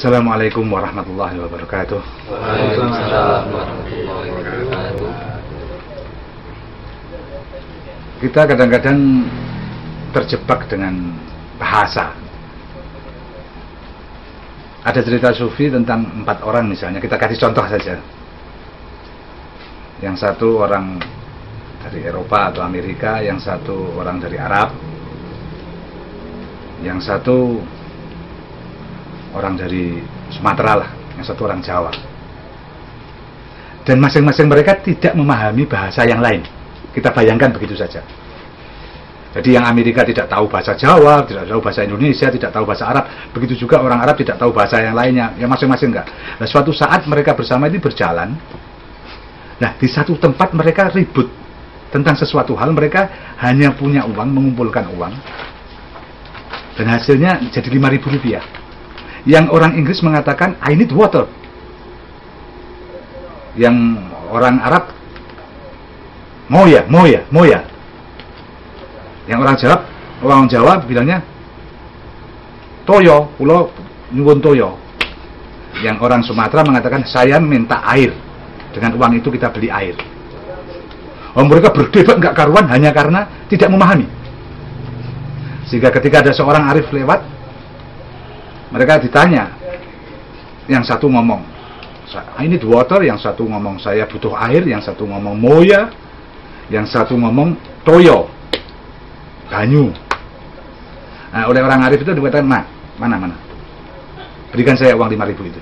Assalamualaikum warahmatullahi wabarakatuh. Waalaikumsalam warahmatullahi wabarakatuh. Kita kadang-kadang terjebak dengan bahasa. Ada cerita sufi tentang 4 orang misalnya, kita kasih contoh saja. Yang satu orang dari Eropa atau Amerika, yang satu orang dari Arab, yang satu orang dari Sumatera lah, yang satu orang Jawa. Dan masing-masing mereka tidak memahami bahasa yang lain. Kita bayangkan begitu saja. Jadi yang Amerika tidak tahu bahasa Jawa, tidak tahu bahasa Indonesia, tidak tahu bahasa Arab. Begitu juga orang Arab tidak tahu bahasa yang lainnya. Yang masing-masing enggak. Nah, suatu saat mereka bersama ini berjalan. Nah, di satu tempat mereka ribut tentang sesuatu hal. Mereka hanya punya uang, mengumpulkan uang. Dan hasilnya jadi Rp5.000. Yang orang Inggris mengatakan, I need water. Yang orang Arab, moya. Yang orang Jawa bilangnya, toyo, pulau nyuwun toyo. Yang orang Sumatera mengatakan, saya minta air. Dengan uang itu kita beli air. Mereka berdebat nggak karuan hanya karena tidak memahami. Sehingga ketika ada seorang arif lewat, mereka ditanya, yang satu ngomong, I need water, yang satu ngomong saya butuh air, yang satu ngomong moya, yang satu ngomong toyo, banyu. Nah, oleh orang arif itu dikatakan, mana, berikan saya uang 5.000 itu.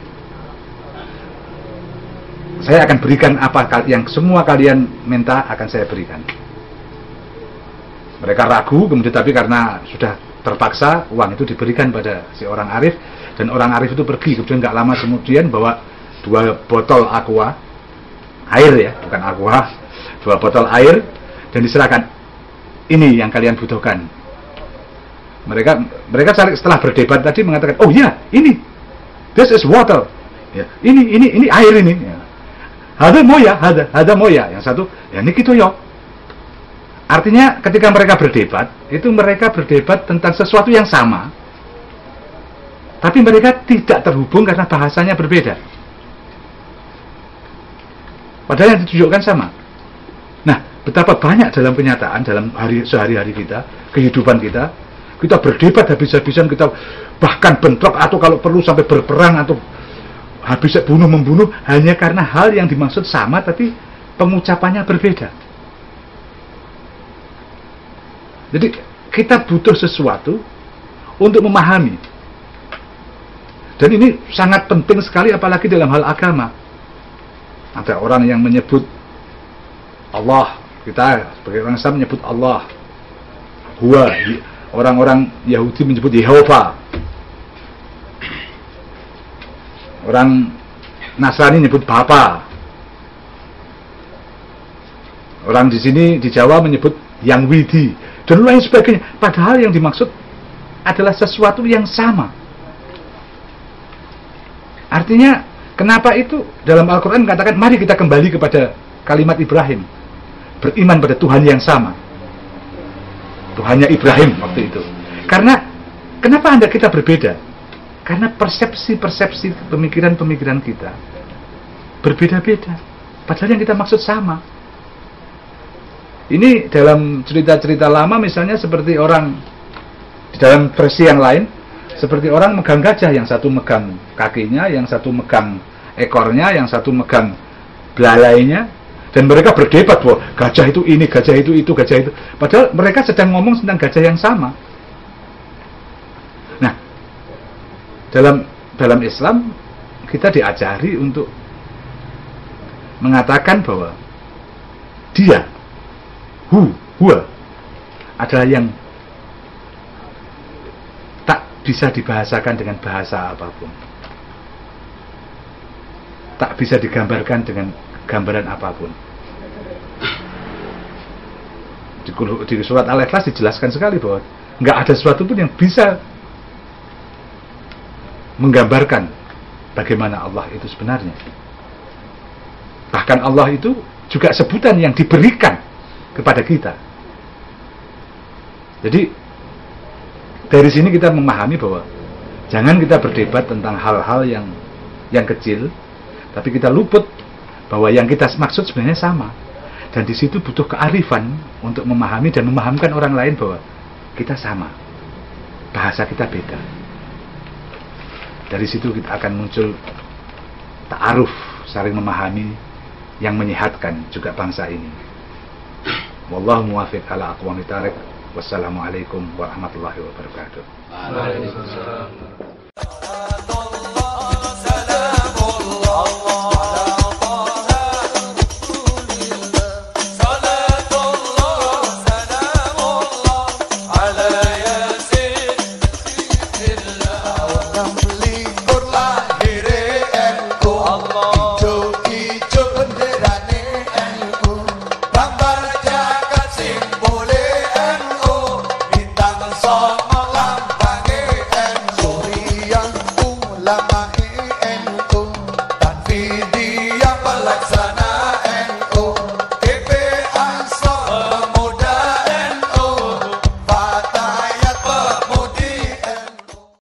Saya akan berikan apa yang semua kalian minta, akan saya berikan. Mereka ragu, kemudian tapi karena sudah terpaksa, uang itu diberikan pada si orang arif, dan orang arif itu pergi. Kemudian nggak lama kemudian bawa 2 botol aqua, air ya, bukan aqua, 2 botol air, dan diserahkan. Ini yang kalian butuhkan. Mereka setelah berdebat tadi mengatakan, oh ya, ini, this is water. Ya, ini air ini. Ya. Hada moya. Yang satu, ya niki toyo. Artinya ketika mereka berdebat, itu mereka berdebat tentang sesuatu yang sama, tapi mereka tidak terhubung karena bahasanya berbeda. Padahal yang ditunjukkan sama. Nah, betapa banyak dalam kenyataan, dalam sehari-hari kita, kehidupan kita berdebat habis-habisan, kita bahkan bentrok atau kalau perlu sampai berperang atau habis bunuh-membunuh hanya karena hal yang dimaksud sama tapi pengucapannya berbeda. Jadi kita butuh sesuatu untuk memahami. Dan ini sangat penting sekali apalagi dalam hal agama. Ada orang yang menyebut Allah, kita sebagai orang Islam menyebut Allah. Orang-orang Yahudi menyebut Yehova. Orang Nasrani menyebut Bapa. Orang di sini di Jawa menyebut Yang Widi dan lain sebagainya. Padahal yang dimaksud adalah sesuatu yang sama. Artinya, kenapa itu dalam Al-Quran katakan, mari kita kembali kepada kalimat Ibrahim, beriman pada Tuhan yang sama. Tuhannya Ibrahim waktu itu. Karena kenapa kita berbeda? Karena persepsi-persepsi pemikiran-pemikiran kita berbeda-beda. Padahal yang kita maksud sama. Ini dalam cerita-cerita lama misalnya seperti orang, di dalam versi yang lain, seperti orang megang gajah, yang satu megang kakinya, yang satu megang ekornya, yang satu megang belalainya, dan mereka berdebat bahwa gajah itu ini, gajah itu, gajah itu. Padahal mereka sedang ngomong tentang gajah yang sama. Nah, dalam Islam kita diajari untuk mengatakan bahwa dia huwa adalah yang tak bisa dibahasakan dengan bahasa apapun, tak bisa digambarkan dengan gambaran apapun. Di surat Al-Ikhlas dijelaskan sekali bahwa nggak ada sesuatu pun yang bisa menggambarkan bagaimana Allah itu sebenarnya. Bahkan Allah itu juga sebutan yang diberikan kepada kita. Jadi dari sini kita memahami bahwa Jangan kita berdebat tentang hal-hal yang kecil, tapi kita luput bahwa yang kita maksud sebenarnya sama. Dan di situ butuh kearifan untuk memahami dan memahamkan orang lain bahwa kita sama, bahasa kita beda. Dari situ kita akan muncul ta'aruf, saling memahami, yang menyehatkan juga bangsa ini. Wallahu muwaffiq ala aqwamit thariq. Wassalamualaikum warahmatullahi wabarakatuh. Waalaikumsalam. Lama NU dan video pelaksana